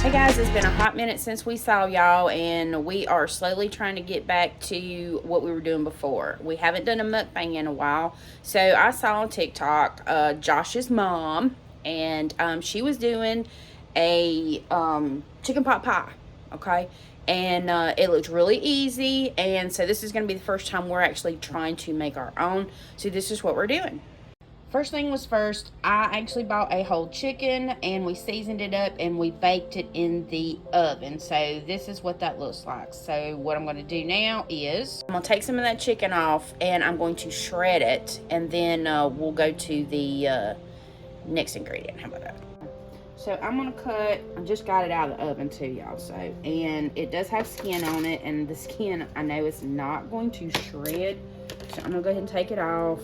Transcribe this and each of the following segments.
Hey guys, it's been a hot minute since we saw y'all, and we are slowly trying to get back to what we were doing before. We haven't done a mukbang in a while, so I saw on TikTok Josh's mom, and she was doing a chicken pot pie, okay? And it looked really easy, and so this is going to be the first time we're actually trying to make our own, so this is what we're doing. First thing was first, I actually bought a whole chicken and we seasoned it up and we baked it in the oven. So this is what that looks like. So what I'm going to do now is I'm going to take some of that chicken off and I'm going to shred it, and then we'll go to the next ingredient. How about that? So I'm going to cut, I just got it out of the oven too, y'all. So, and it does have skin on it, and the skin I know is not going to shred. So I'm going to go ahead and take it off.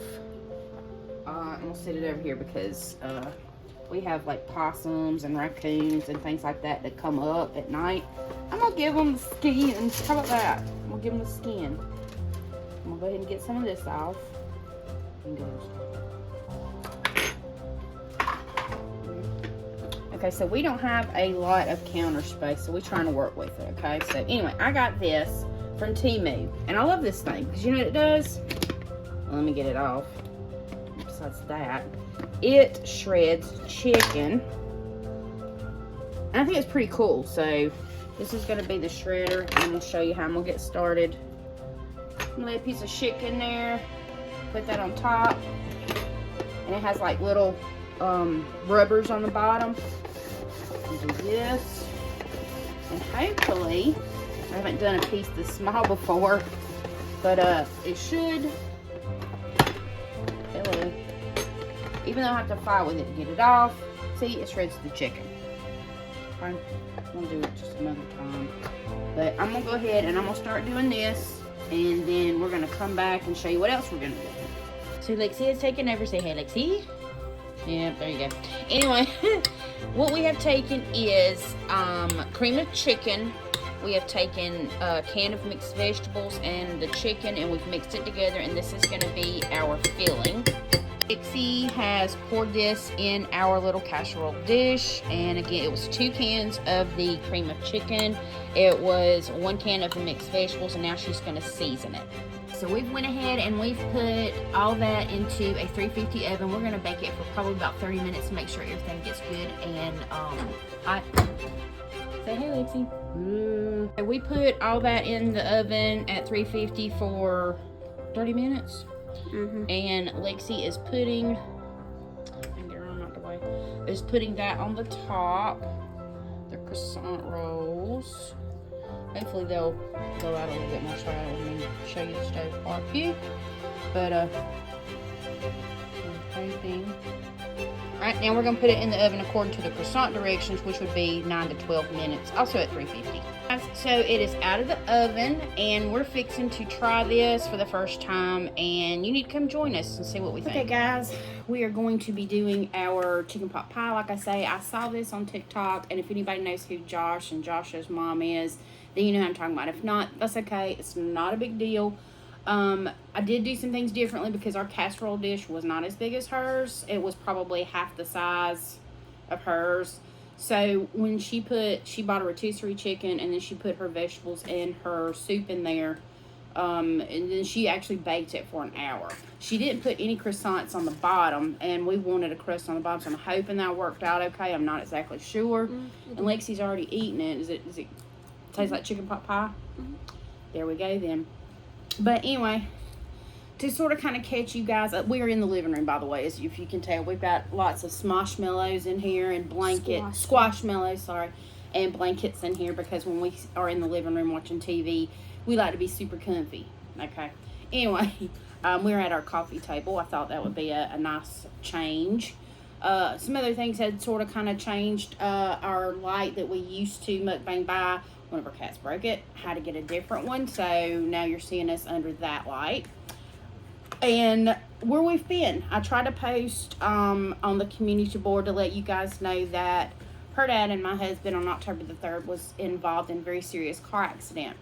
I'm gonna set it over here because we have like possums and raccoons and things like that that come up at night. I'm gonna give them the skin. How about that? I'm gonna give them the skin. I'm gonna go ahead and get some of this off. Okay, so we don't have a lot of counter space, so we're trying to work with it. Okay, so anyway, I got this from Temu, and I love this thing because you know what it does? Well, let me get it off. Besides that, it shreds chicken, and I think it's pretty cool. So this is going to be the shredder. I'm going to show you how I'm going to get started. I'm going to lay a piece of chicken there, put that on top, and it has like little rubbers on the bottom. Do this, and hopefully I haven't done a piece this small before, but it should. Even though I have to fight with it to get it off, see, it shreds the chicken. I'm gonna do it just another time, but I'm gonna go ahead and I'm gonna start doing this, and then we're gonna come back and show you what else we're gonna do. So Lexi is taking over. Say hey, Lexi. Yeah, there you go. Anyway, what we have taken is cream of chicken. We have taken a can of mixed vegetables and the chicken, and we've mixed it together, and this is going to be our filling. Dixie has poured this in our little casserole dish, and again, it was 2 cans of the cream of chicken. It was 1 can of the mixed vegetables, and now she's going to season it. So we've went ahead and we've put all that into a 350 oven. We're going to bake it for probably about 30 minutes to make sure everything gets good and hot. Say hey, Lexi. We put all that in the oven at 350 for 30 minutes. And Lexi is putting, putting that on the top, the croissant rolls. Hopefully they'll go out a little bit more so I will show you the stove barbecue. But thing. Alright, now we're going to put it in the oven according to the croissant directions, which would be 9 to 12 minutes, also at 350. So it is out of the oven, and we're fixing to try this for the first time, and you need to come join us and see what we think. Okay guys, we are going to be doing our chicken pot pie. Like I say, I saw this on TikTok, and if anybody knows who Josh and Josh's mom is, then you know who I'm talking about. If not, that's okay. It's not a big deal. I did do some things differently because our casserole dish was not as big as hers. It was probably half the size of hers. So when she bought a rotisserie chicken, and then she put her vegetables and her soup in there, and then she actually baked it for an hour. She didn't put any croissants on the bottom, and we wanted a crust on the bottom, so I'm hoping that worked out okay. I'm not exactly sure. And Lexi's already eaten it. Does it taste like chicken pot pie? There we go then. But anyway, to sort of kind of catch you guys up, we are in the living room, by the way, as if you can tell. We've got lots of smoshmallows in here and squashmallows, sorry, and blankets in here because when we are in the living room watching TV, we like to be super comfy, okay? Anyway, we're at our coffee table. I thought that would be a nice change. Some other things had sort of kind of changed. Our light that we used to mukbang by, one of our cats broke it, had to get a different one, so now you're seeing us under that light. And where we've been, I try to post on the community board to let you guys know that her dad and my husband on October the 3rd was involved in a very serious car accident.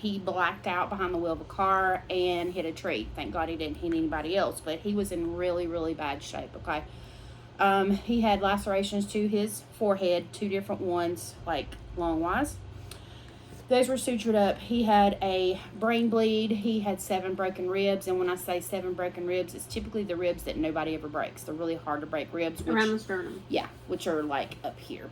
He blacked out behind the wheel of a car and hit a tree. Thank God he didn't hit anybody else, but he was in really, really bad shape, okay? He had lacerations to his forehead, 2 different ones, like long-wise. Those were sutured up. He had a brain bleed. He had 7 broken ribs. And when I say 7 broken ribs, it's typically the ribs that nobody ever breaks. They're really hard to break ribs. Around the sternum. Yeah, which are like up here.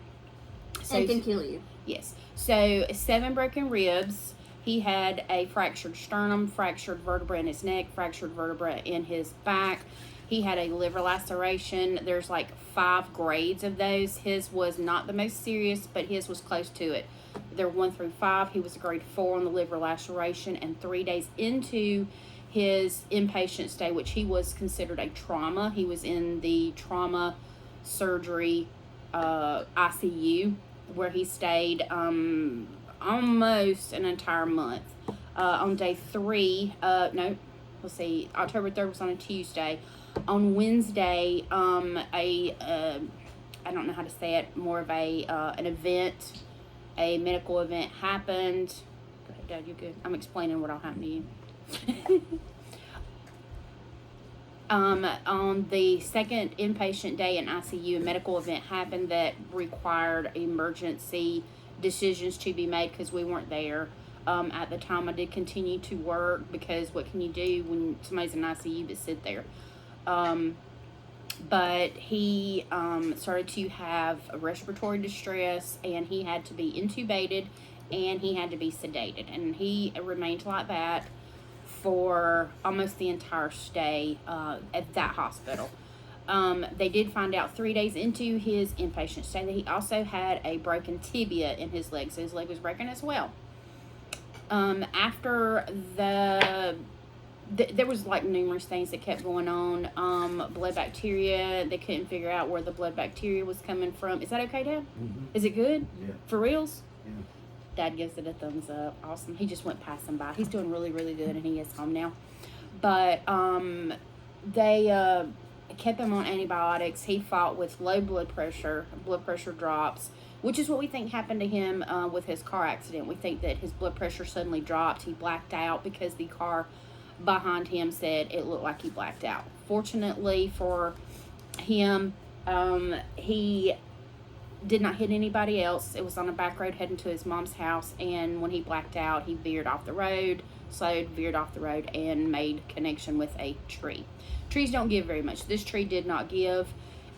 So, they can kill you. Yes. So 7 broken ribs. He had a fractured sternum, fractured vertebra in his neck, fractured vertebra in his back. He had a liver laceration. There's like 5 grades of those. His was not the most serious, but his was close to it. They're 1 through 5. He was a grade 4 on the liver laceration, and 3 days into his inpatient stay, which he was considered a trauma. He was in the trauma surgery ICU, where he stayed almost an entire month. On day 3, October 3rd was on a Tuesday. On Wednesday, I don't know how to say it, more of an event, a medical event happened. Go ahead, Dad, you're good. I'm explaining what all happened to you. On the second inpatient day in ICU, a medical event happened that required emergency decisions to be made because we weren't there. At the time, I did continue to work because what can you do when somebody's in ICU but sit there? But he started to have a respiratory distress, and he had to be intubated, and he had to be sedated, and he remained like that for almost the entire stay at that hospital. They did find out 3 days into his inpatient stay that he also had a broken tibia in his leg, so his leg was broken as well. After there was like numerous things that kept going on. Blood bacteria, they couldn't figure out where the blood bacteria was coming from. Is that okay, Dad? Mm-hmm. Is it good? Yeah. For reals? Yeah. Dad gives it a thumbs up. Awesome. He just went passing by. He's doing really, really good, and he is home now. But they kept him on antibiotics. He fought with low blood pressure drops, which is what we think happened to him with his car accident. We think that his blood pressure suddenly dropped. He blacked out because the car behind him said it looked like he blacked out. Fortunately for him, he did not hit anybody else. It was on a back road heading to his mom's house, and when he blacked out, he veered off the road, and made connection with a tree. Trees don't give very much. This tree did not give,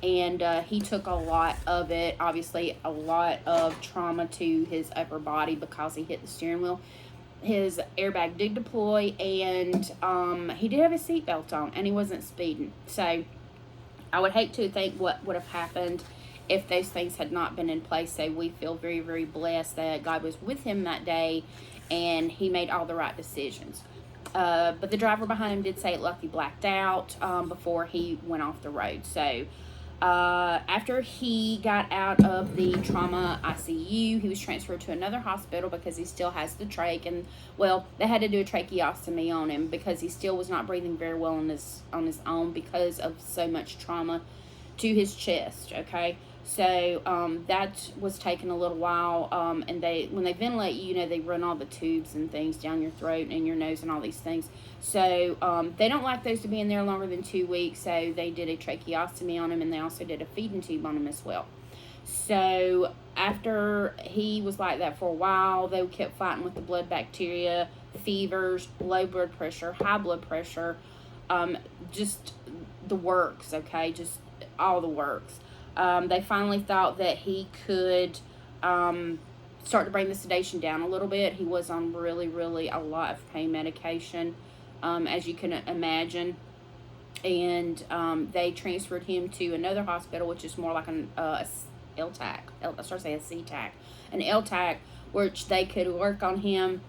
and he took a lot of it, obviously a lot of trauma to his upper body because he hit the steering wheel. His airbag did deploy, and he did have his seatbelt on, and he wasn't speeding. So I would hate to think what would have happened if those things had not been in place. So we feel very, very blessed that God was with him that day, and he made all the right decisions. But the driver behind him did say it looked like he blacked out before he went off the road. So after he got out of the trauma ICU, he was transferred to another hospital because he still has the trach, and well, they had to do a tracheostomy on him because he still was not breathing very well on his own because of so much trauma to his chest. Okay, so that was taking a little while, and when they ventilate you, they run all the tubes and things down your throat and your nose and all these things. So they don't like those to be in there longer than 2 weeks, so they did a tracheostomy on him, and they also did a feeding tube on him as well. So after he was like that for a while, they kept fighting with the blood bacteria, fevers, low blood pressure, high blood pressure, just the works, okay, just all the works. They finally thought that he could start to bring the sedation down a little bit. He was on really, really a lot of pain medication, as you can imagine. And they transferred him to another hospital, which is more like an LTAC. I started to say a CTAC. An LTAC, which they could work on him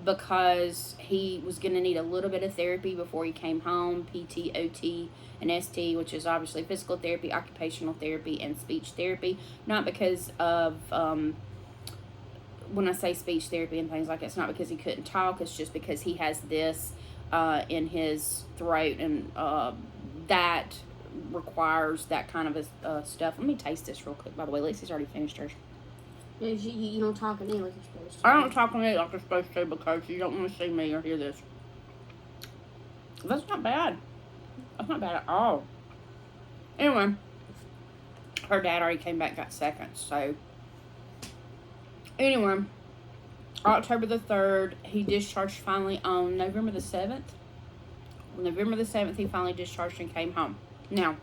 because he was going to need a little bit of therapy before he came home, PT, OT, and ST, which is obviously physical therapy, occupational therapy, and speech therapy. Not because of, when I say speech therapy and things like that, it's not because he couldn't talk, it's just because he has this in his throat, and that requires that kind of stuff. Let me taste this real quick, by the way. Lacey's already finished hers. You don't talk in it like you're supposed to. I don't talk in it like you're supposed to because you don't want to see me or hear this. That's not bad. That's not bad at all. Anyway, her dad already came back and got seconds. So, anyway, October the 3rd, he discharged finally on November the 7th. On November the 7th, he finally discharged and came home. Now,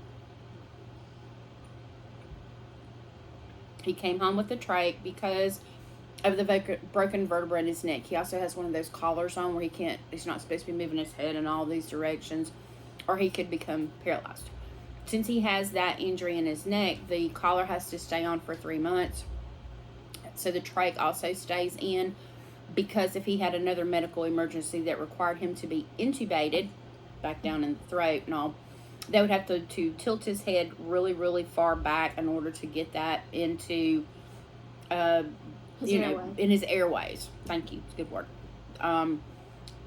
he came home with a trach because of the broken vertebra in his neck. He also has one of those collars on where he's not supposed to be moving his head in all these directions, or he could become paralyzed. Since he has that injury in his neck, the collar has to stay on for 3 months. So the trach also stays in, because if he had another medical emergency that required him to be intubated, back down in the throat and all, they would have to tilt his head really, really far back in order to get that into, in his airways. Thank you. It's a good word.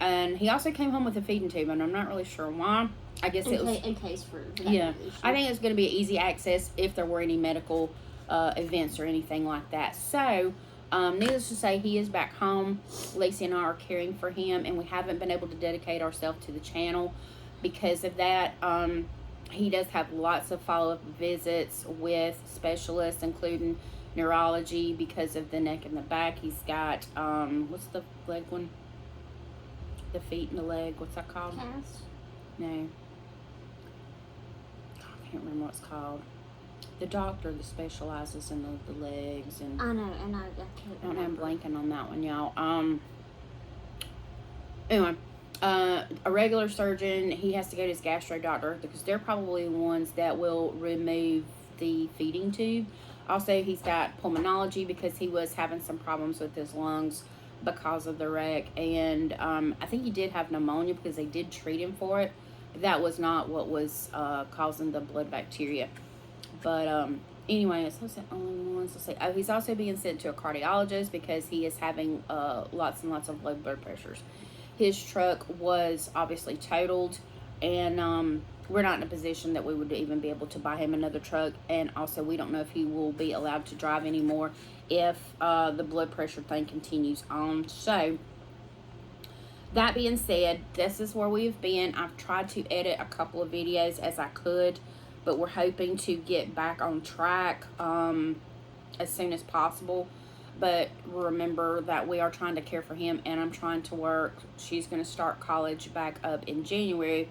And he also came home with a feeding tube, and I'm not really sure why. I guess it was in case for that yeah. issue. I think it's going to be easy access if there were any medical events or anything like that. So, needless to say, he is back home. Lacey and I are caring for him, and we haven't been able to dedicate ourselves to the channel because of that. He does have lots of follow-up visits with specialists, including neurology, because of the neck and the back. He's got, what's the leg one? The feet and the leg. What's that called? Cast? No. I can't remember what it's called. The doctor that specializes in the legs and I know, and I can't remember. I'm blanking on that one, y'all. Anyway, a regular surgeon, he has to go to his gastro doctor because they're probably the ones that will remove the feeding tube. Also, he's got pulmonology because he was having some problems with his lungs because of the wreck, and I think he did have pneumonia because they did treat him for it. That was not what was causing the blood bacteria. But anyway, it's the only ones. Let's see. Oh, he's also being sent to a cardiologist because he is having lots and lots of low blood pressures. His truck was obviously totaled, and we're not in a position that we would even be able to buy him another truck. And also, we don't know if he will be allowed to drive anymore if the blood pressure thing continues on. So, that being said, this is where we've been. I've tried to edit a couple of videos as I could, but we're hoping to get back on track as soon as possible. But remember that we are trying to care for him, and I'm trying to work. She's going to start college back up in January.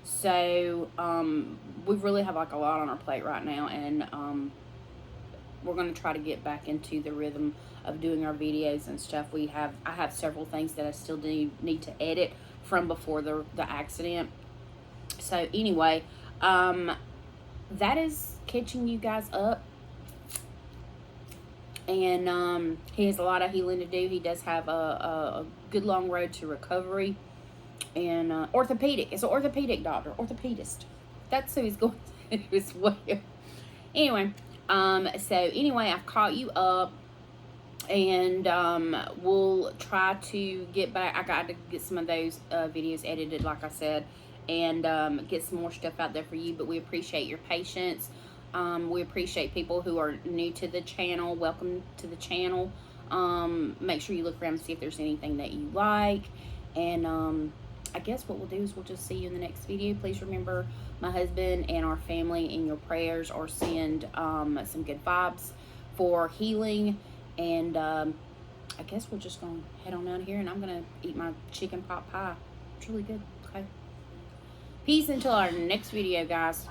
So we really have like a lot on our plate right now, and we're going to try to get back into the rhythm of doing our videos and stuff. I have several things that I still need to edit from before the accident. So anyway, that is catching you guys up. And he has a lot of healing to do. He does have a good long road to recovery. And orthopedic. It's an orthopedic doctor. Orthopedist. That's who he's going to as well. Anyway, I've caught you up. And we'll try to get back. I got to get some of those videos edited, like I said, and get some more stuff out there for you. But we appreciate your patience. We appreciate people who are new to the channel. Welcome to the channel. Make sure you look around and see if there's anything that you like. And I guess what we'll do is we'll just see you in the next video. Please remember my husband and our family in your prayers, or send some good vibes for healing. And I guess we're just going to head on out of here, and I'm going to eat my chicken pot pie. It's really good. Okay. Peace until our next video, guys.